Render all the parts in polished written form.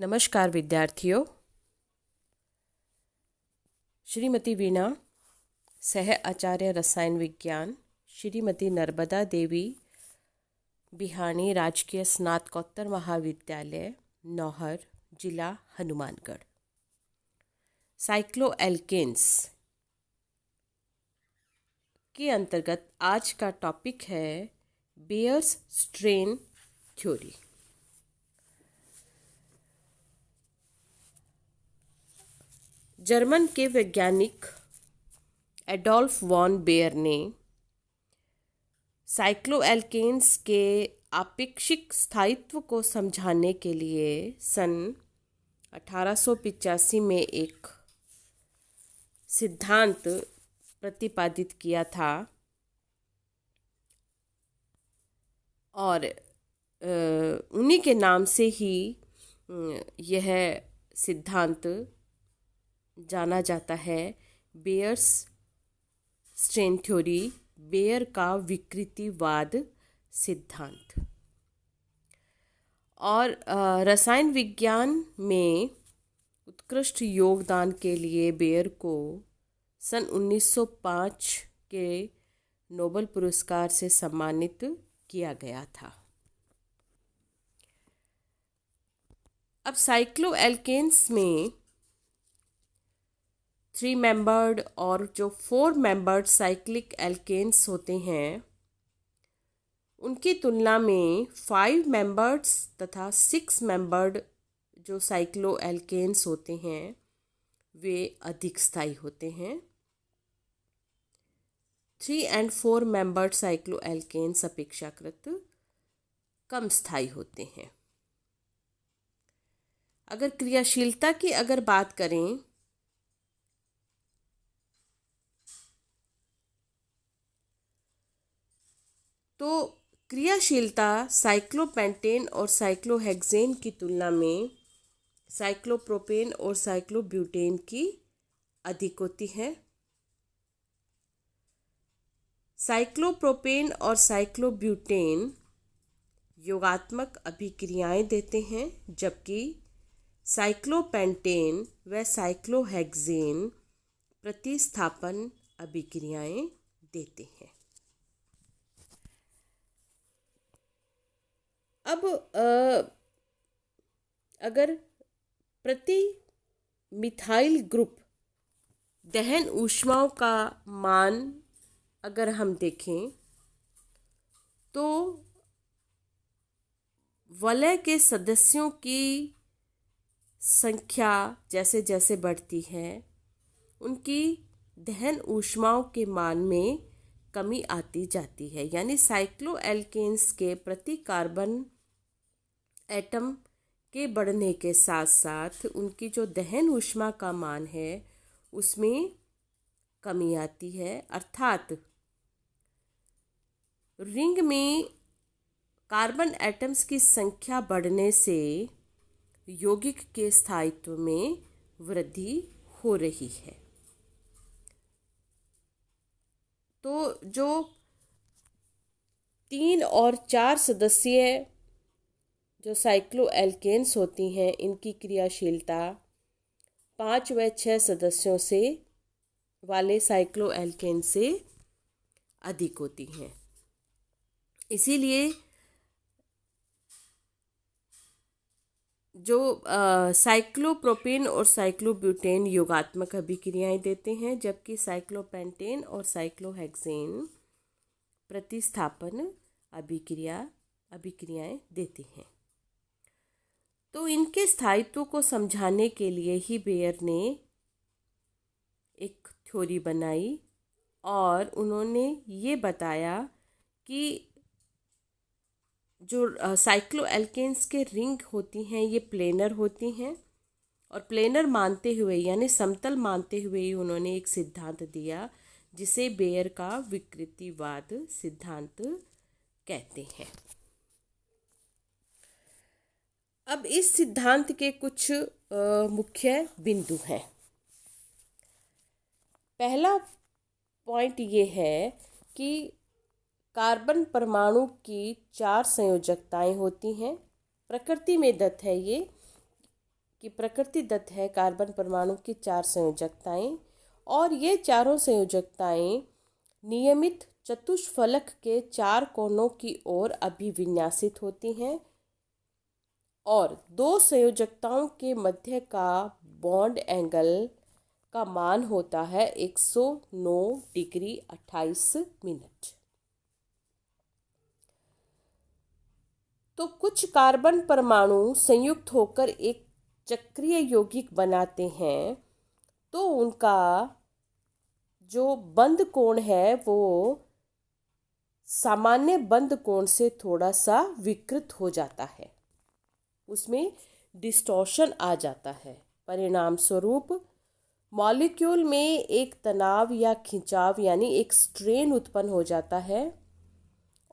नमस्कार विद्यार्थियों। श्रीमती वीणा, सह आचार्य रसायन विज्ञान, श्रीमती नर्मदा देवी बिहानी राजकीय स्नातकोत्तर महाविद्यालय, नौहर, जिला हनुमानगढ़। साइक्लोएल्केन्स के अंतर्गत आज का टॉपिक है बेयर्स स्ट्रेन थ्योरी। जर्मन के वैज्ञानिक एडोल्फ वॉन बेयर ने साइक्लोएल्केन्स के आपेक्षिक स्थायित्व को समझाने के लिए सन 1885 में एक सिद्धांत प्रतिपादित किया था और उन्हीं के नाम से ही यह सिद्धांत जाना जाता है, बेयर्स स्ट्रेन थ्योरी, बेयर का विकृतिवाद सिद्धांत। और रसायन विज्ञान में उत्कृष्ट योगदान के लिए बेयर को सन 1905 के नोबेल पुरस्कार से सम्मानित किया गया था। अब साइक्लोएल्केन्स में 3 मेंबर्ड और जो 4 मेंबर्ड साइक्लिक एल्केन्स होते हैं उनकी तुलना में 5 मेंबर्ड्स तथा 6 मेंबर्ड जो साइक्लोएल्केन्स होते हैं वे अधिक स्थायी होते हैं। 3 and 4 मेंबर्ड साइक्लोएल्केन्स अपेक्षाकृत कम स्थायी होते हैं। अगर क्रियाशीलता की बात करें तो क्रियाशीलता साइक्लोपेंटेन और साइक्लोहेक्सेन की तुलना में साइक्लोप्रोपेन और साइक्लोब्यूटेन की अधिक होती है। साइक्लोप्रोपेन और साइक्लोब्यूटेन योगात्मक अभिक्रियाएं देते हैं, जबकि साइक्लोपेंटेन व साइक्लोहेक्सेन प्रतिस्थापन अभिक्रियाएं देते हैं। अब अगर प्रति मिथाइल ग्रुप दहन ऊष्माओं का मान अगर हम देखें तो वलय के सदस्यों की संख्या जैसे जैसे बढ़ती है उनकी दहन ऊष्माओं के मान में कमी आती जाती है। यानी साइक्लोएल्केन्स के प्रति कार्बन एटम के बढ़ने के साथ साथ उनकी जो दहन ऊष्मा का मान है उसमें कमी आती है, अर्थात रिंग में कार्बन एटम्स की संख्या बढ़ने से यौगिक के स्थायित्व में वृद्धि हो रही है। तो जो 3 और 4 सदस्यीय जो साइक्लोएल्केन्स होती हैं इनकी क्रियाशीलता 5 व 6 सदस्यों से वाले साइक्लोएल्केन से अधिक होती हैं। इसीलिए जो साइक्लोप्रोपेन और साइक्लोब्यूटेन योगात्मक अभिक्रियाएं देते हैं, जबकि साइक्लोपेंटेन और साइक्लोहेक्सेन प्रतिस्थापन अभिक्रियाएं देते हैं। तो इनके स्थायित्व को समझाने के लिए ही बेयर ने एक थ्योरी बनाई और उन्होंने ये बताया कि जो साइक्लोएल्केन्स के रिंग होती हैं ये प्लेनर होती हैं और प्लेनर मानते हुए यानी समतल मानते हुए ही उन्होंने एक सिद्धांत दिया जिसे बेयर का विकृतिवाद सिद्धांत कहते हैं। अब इस सिद्धांत के कुछ मुख्य बिंदु हैं। पहला पॉइंट ये है कि कार्बन परमाणु की 4 संयोजकताएं होती हैं। प्रकृति में दत्त है ये कि प्रकृति दत्त है कार्बन परमाणु की 4 संयोजकताएं, और ये चारों संयोजकताएं नियमित चतुष्फलक के 4 कोनों की ओर अभिविन्यासित होती हैं, और 2 संयोजकताओं के मध्य का बॉन्ड एंगल का मान होता है 109 डिग्री 28 मिनट। तो कुछ कार्बन परमाणु संयुक्त होकर एक चक्रीय यौगिक बनाते हैं, तो उनका जो बंद कोण है वो सामान्य बंद कोण से थोड़ा सा विकृत हो जाता है, उसमें डिस्टॉर्शन आ जाता है। परिणाम स्वरूप मॉलिक्यूल में एक तनाव या खिंचाव यानी एक स्ट्रेन उत्पन्न हो जाता है,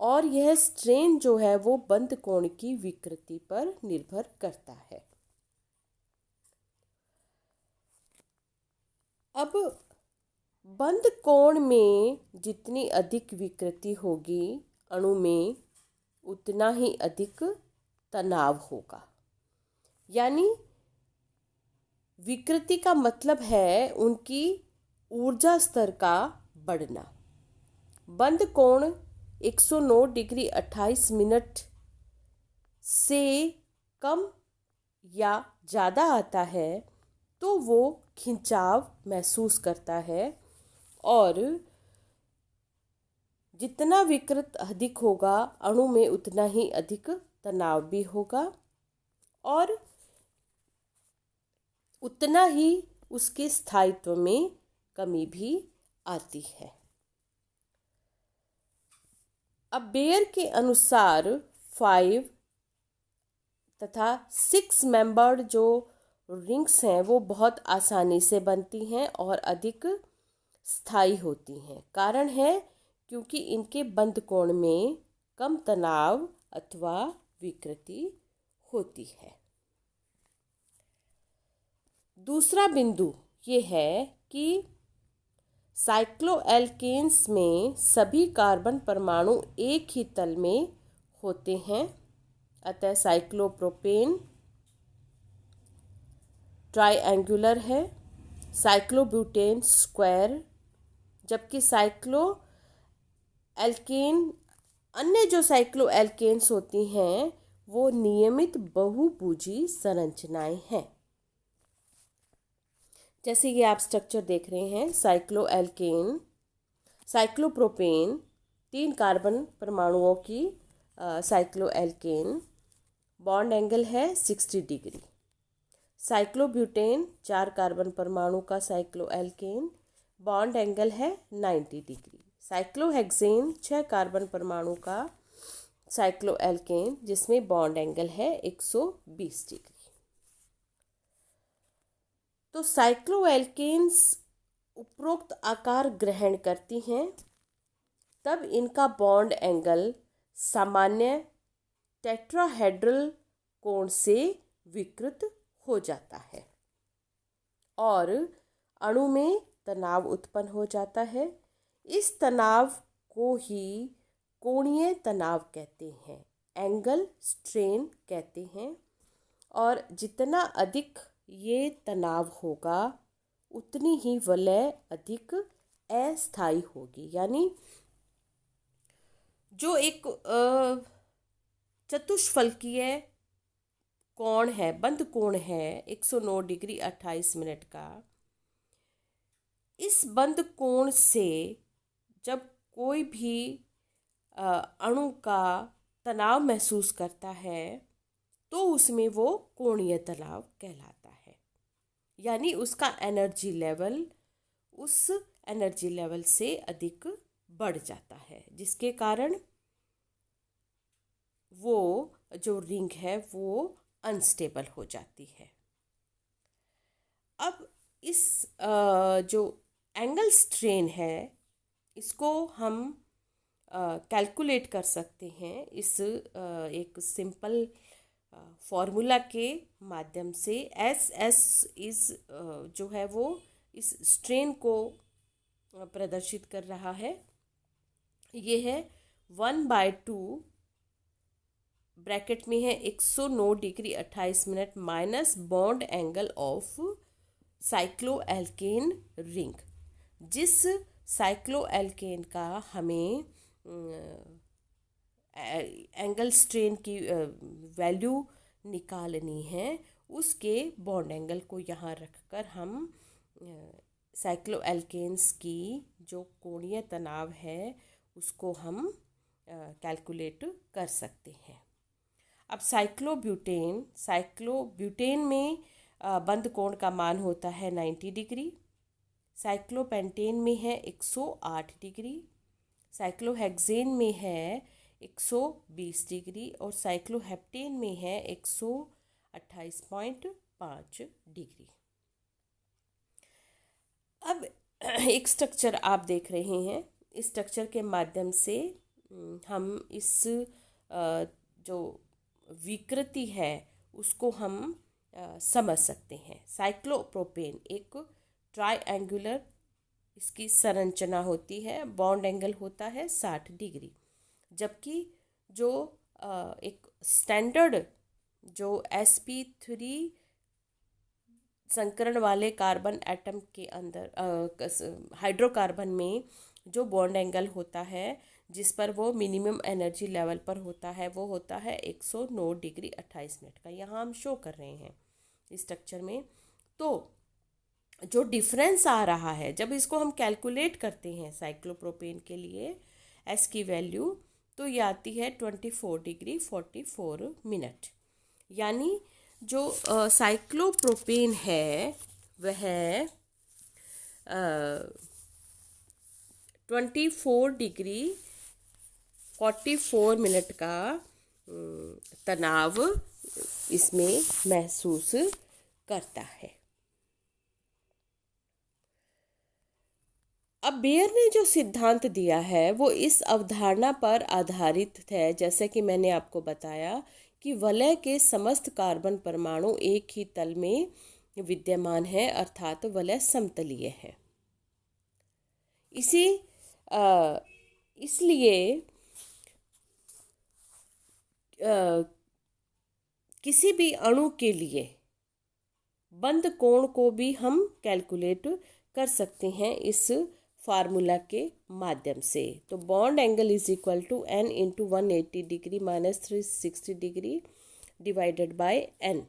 और यह स्ट्रेन जो है वो बंद कोण की विकृति पर निर्भर करता है। अब बंद कोण में जितनी अधिक विकृति होगी अणु में, उतना ही अधिक तनाव होगा। यानी विकृति का मतलब है उनकी ऊर्जा स्तर का बढ़ना। बंद कोण 109 डिग्री 28 मिनट से कम या ज़्यादा आता है तो वो खिंचाव महसूस करता है, और जितना विकृत अधिक होगा अणु में उतना ही अधिक तनाव भी होगा, और उतना ही उसके स्थायित्व में कमी भी आती है। अब बेयर के अनुसार 5 तथा 6 मेंबर्ड जो रिंग्स हैं वो बहुत आसानी से बनती हैं और अधिक स्थायी होती हैं। कारण है क्योंकि इनके बंद कोण में कम तनाव अथवा विकृति होती है। दूसरा बिंदु ये है कि साइक्लोएल्केन्स में सभी कार्बन परमाणु एक ही तल में होते हैं, अतः साइक्लोप्रोपेन ट्राइएंगुलर है, साइक्लोब्यूटेन स्क्वायर, जबकि अन्य जो साइक्लोएल्केन्स होती हैं वो नियमित बहुभुजी संरचनाएं हैं। जैसे ये आप स्ट्रक्चर देख रहे हैं, साइक्लोप्रोपेन 3 कार्बन परमाणुओं की साइक्लोएल्केन, बॉन्ड एंगल है 60 डिग्री। साइक्लोब्यूटेन 4 कार्बन परमाणु का साइक्लोएल्केन, बॉन्ड एंगल है 90 डिग्री। साइक्लोहेक्सेन 6 कार्बन परमाणु का साइक्लोएल्केन, जिसमें बॉन्ड एंगल है 120 डिग्री। तो साइक्लोएल्केन्स उपरोक्त आकार ग्रहण करती हैं, तब इनका बॉन्ड एंगल सामान्य टेट्राहेड्रल कोण से विकृत हो जाता है और अणु में तनाव उत्पन्न हो जाता है। इस तनाव को ही कोणीय तनाव कहते हैं, एंगल स्ट्रेन कहते हैं, और जितना अधिक ये तनाव होगा उतनी ही वलय अधिक अस्थायी होगी। यानी जो एक चतुष्फलकीय कोण है, बंद कोण है 109 डिग्री 28 मिनट का, इस बंद कोण से जब कोई भी अणु का तनाव महसूस करता है तो उसमें वो कोणीय तनाव कहलाता है। यानी उसका एनर्जी लेवल उस एनर्जी लेवल से अधिक बढ़ जाता है, जिसके कारण वो जो रिंग है वो अनस्टेबल हो जाती है। अब इस जो एंगल स्ट्रेन है इसको हम कैलकुलेट कर सकते हैं इस एक सिंपल फॉर्मूला के माध्यम से। एस इस जो है वो इस स्ट्रेन को प्रदर्शित कर रहा है। ये है 1/2 ब्रैकेट में है 109 degree 28 minute minus bond angle of cycloalkane ring. जिस साइक्लोएल्केन का हमें एंगल स्ट्रेन की वैल्यू निकालनी है, उसके बॉन्ड एंगल को यहाँ रखकर हम साइक्लोएल्केन्स की जो कोणीय तनाव है उसको हम कैलकुलेट कर सकते हैं। अब साइक्लोब्यूटेन में बंद कोण का मान होता है 90 डिग्री, साइक्लोपेंटेन में है 108 डिग्री, साइक्लोहेक्सेन में है 120 डिग्री और साइक्लोहेप्टेन में है 128.5 डिग्री। अब एक स्ट्रक्चर आप देख रहे हैं, इस स्ट्रक्चर के माध्यम से हम इस जो विकृति है उसको हम समझ सकते हैं। साइक्लोप्रोपेन एक ट्रायंगुलर इसकी संरचना होती है, बॉन्ड एंगल होता है 60 डिग्री, जबकि जो एक स्टैंडर्ड जो sp3 संकरण वाले कार्बन एटम के अंदर हाइड्रोकार्बन में जो बॉन्ड एंगल होता है जिस पर वो मिनिमम एनर्जी लेवल पर होता है वो होता है 109 डिग्री 28 मिनट का। यहाँ हम शो कर रहे हैं इस स्ट्रक्चर में। तो जो डिफरेंस आ रहा है जब इसको हम कैलकुलेट करते हैं साइक्लोप्रोपेन के लिए एस की वैल्यू, तो ये आती है 24 डिग्री 44 मिनट। यानी जो साइक्लोप्रोपेन है वह 24 डिग्री 44 मिनट का तनाव इसमें महसूस करता है। अब बेयर ने जो सिद्धांत दिया है वो इस अवधारणा पर आधारित है, जैसे कि मैंने आपको बताया कि वलय के समस्त कार्बन परमाणु एक ही तल में विद्यमान है, अर्थात वलय समतलीय है। इसलिए किसी भी अणु के लिए बंद कोण को भी हम कैलकुलेट कर सकते हैं इस फार्मूला के माध्यम से। तो bond angle is equal to n into 180 degree minus 360 degree divided by n।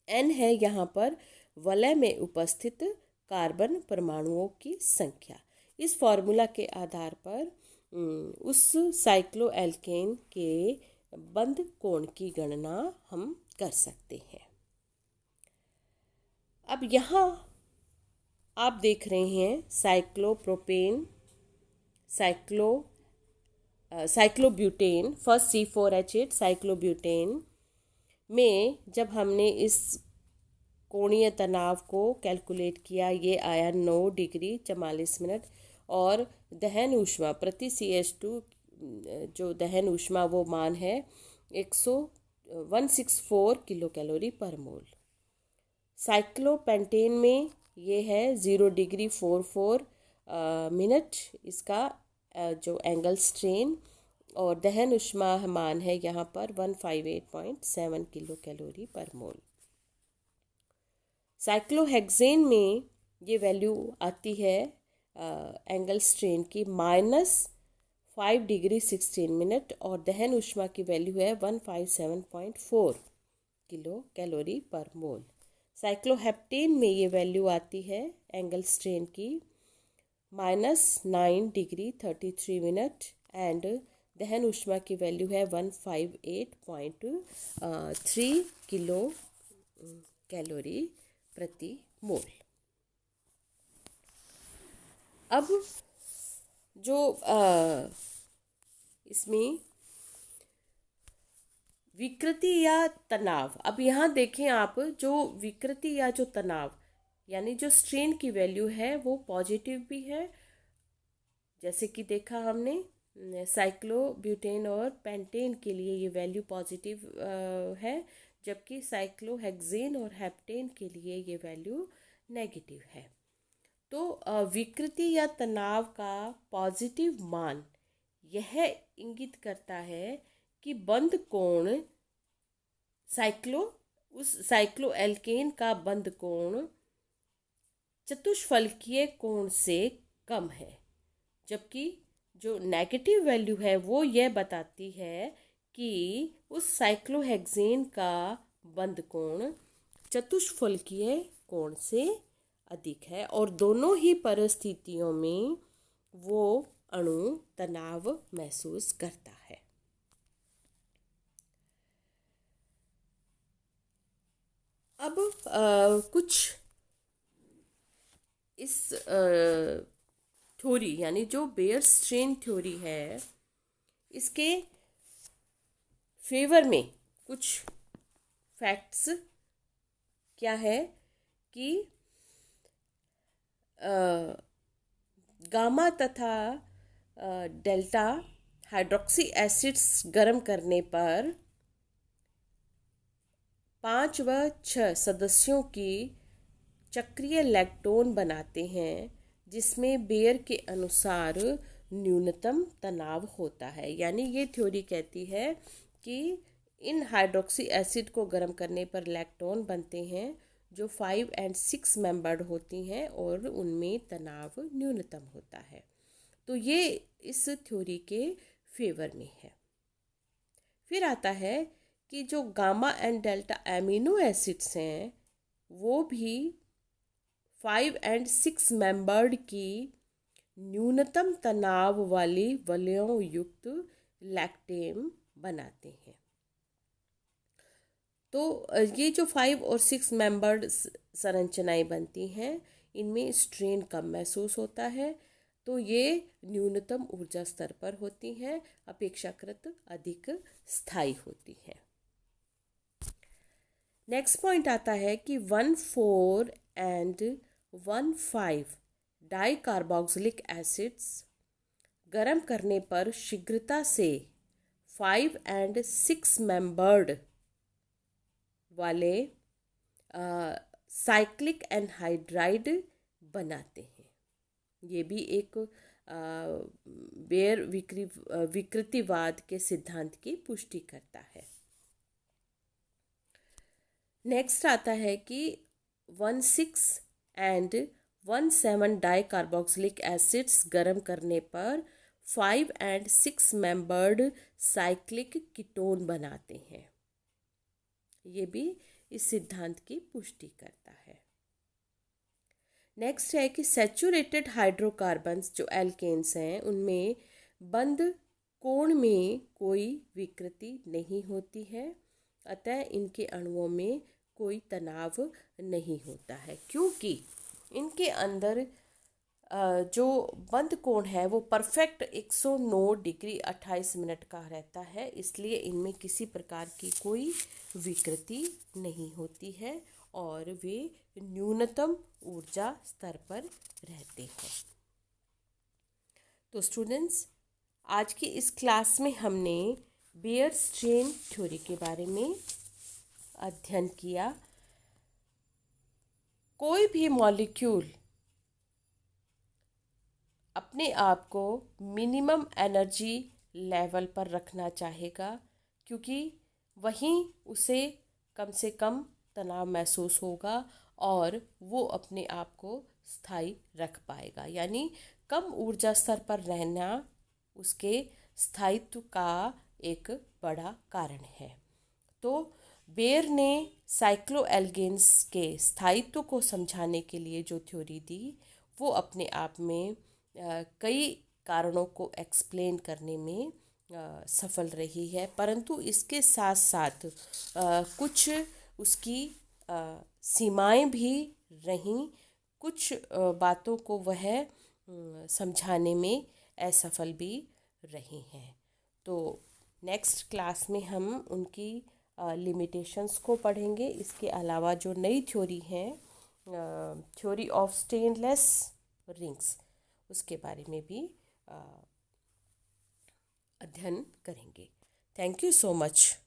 n है यहाँ पर वलय में उपस्थित कार्बन परमाणुओं की संख्या। इस फार्मूला के आधार पर उस साइक्लोएल्केन के बंद कोण की गणना हम कर सकते हैं। अब यहाँ आप देख रहे हैं cyclopropane, cyclobutane, first C4H8 cyclobutane में जब हमने इस कोणीय तनाव को कैलकुलेट किया, ये आया 9 डिग्री 44 मिनट और दहन ऊष्मा प्रति CH2 जो दहन ऊष्मा वो मान है 164 किलो कैलोरी पर मोल। साइक्लोपेंटेन में ये है 0 डिग्री 44 मिनट इसका जो एंगल स्ट्रेन और दहन ऊष्मा मान है यहाँ पर 158.7 किलो कैलोरी पर मोल। साइक्लोहेक्सेन में ये वैल्यू आती है एंगल स्ट्रेन की -5 डिग्री 16 मिनट और दहन ऊष्मा की वैल्यू है 157.4 किलो कैलोरी पर मोल। साइक्लोहेप्टेन में ये वैल्यू आती है एंगल स्ट्रेन की -9 डिग्री 33 मिनट एंड दहन ऊष्मा की वैल्यू है 158.3 किलो कैलोरी प्रति मोल। अब जो इसमें विकृति या तनाव, अब यहाँ देखें आप, जो विकृति या जो तनाव यानी जो स्ट्रेन की वैल्यू है वो पॉजिटिव भी है, जैसे कि देखा हमने साइक्लोब्यूटेन और पेंटेन के लिए ये वैल्यू पॉजिटिव है, जबकि साइक्लोहेक्सेन और हेप्टेन के लिए ये वैल्यू नेगेटिव है। तो विकृति या तनाव का पॉजिटिव मान यह इंगित करता है कि बंध कोण साइक्लो एल्केन का बंध कोण चतुष्फलकीय कोण से कम है, जबकि जो नेगेटिव वैल्यू है वो यह बताती है कि उस साइक्लोहेक्सेन का बंध कोण चतुष्फलकीय कोण से अधिक है और दोनों ही परिस्थितियों में वो अणु तनाव महसूस करता है। अब कुछ इस थ्योरी यानी जो बेयर-स्ट्रेन थ्योरी है, इसके फेवर में कुछ फैक्ट्स क्या है कि गामा तथा डेल्टा हाइड्रोक्सी एसिड्स गर्म करने पर 5 व 6 सदस्यों की चक्रीय लैक्टोन बनाते हैं, जिसमें बेयर के अनुसार न्यूनतम तनाव होता है। यानी ये थ्योरी कहती है कि इन हाइड्रोक्सी एसिड को गर्म करने पर लैक्टोन बनते हैं जो 5 और 6 मेंबर्ड होती हैं और उनमें तनाव न्यूनतम होता है। तो ये इस थ्योरी के फेवर में है। फिर आता है कि जो gamma and delta amino acids हैं वो भी 5 और 6 मेंबर्ड की न्यूनतम तनाव वाली वलयों युक्त लैक्टेम बनाते हैं। तो ये जो 5 और 6 मेंबर्ड संरचनाएं बनती हैं, इनमें स्ट्रेन कम महसूस होता है, तो ये न्यूनतम ऊर्जा स्तर पर होती हैं, अपेक्षाकृत अधिक स्थायी होती हैं। नेक्स्ट पॉइंट आता है कि 1,4 एंड 1,5 डाई कार्बोक्सिलिक एसिड्स गर्म करने पर शीघ्रता से 5 और 6 मेंबर्ड वाले साइक्लिक एनहाइड्राइड बनाते हैं। ये भी एक बेयर विकृतिवाद के सिद्धांत की पुष्टि करता है। नेक्स्ट आता है कि 1,6 एंड 1,7 डाई कार्बोक्सिलिक एसिड्स गर्म करने पर 5 और 6 मेंबर्ड साइक्लिक कीटोन बनाते हैं। ये भी इस सिद्धांत की पुष्टि करता है। नेक्स्ट है कि सैचुरेटेड हाइड्रोकार्बन्स जो एल्केन्स हैं, उनमें बंध कोण में कोई विकृति नहीं होती है, अतः इनके अणुओं में कोई तनाव नहीं होता है, क्योंकि इनके अंदर जो बंध कोण है वो परफेक्ट 109 डिग्री 28 मिनट का रहता है, इसलिए इनमें किसी प्रकार की कोई विकृति नहीं होती है और वे न्यूनतम ऊर्जा स्तर पर रहते हैं। तो स्टूडेंट्स, आज की इस क्लास में हमने बेयर-स्ट्रेन थ्योरी के बारे में अध्ययन किया। कोई भी मॉलिक्यूल अपने आप को मिनिमम एनर्जी लेवल पर रखना चाहेगा, क्योंकि वहीं उसे कम से कम तनाव महसूस होगा और वो अपने आप को स्थायी रख पाएगा। यानी कम ऊर्जा स्तर पर रहना उसके स्थायित्व का एक बड़ा कारण है। तो बेयर ने साइक्लोएल्केन्स के स्थायित्व को समझाने के लिए जो थ्योरी दी, वो अपने आप में कई कारणों को एक्सप्लेन करने में सफल रही है, परंतु इसके साथ साथ कुछ उसकी सीमाएं भी रहीं। कुछ बातों को वह समझाने में असफल भी रही हैं। तो नेक्स्ट क्लास में हम उनकी लिमिटेशंस को पढ़ेंगे। इसके अलावा जो नई थ्योरी है, थ्योरी ऑफ स्टेनलेस रिंग्स, उसके बारे में भी अध्ययन करेंगे। Thank you so much.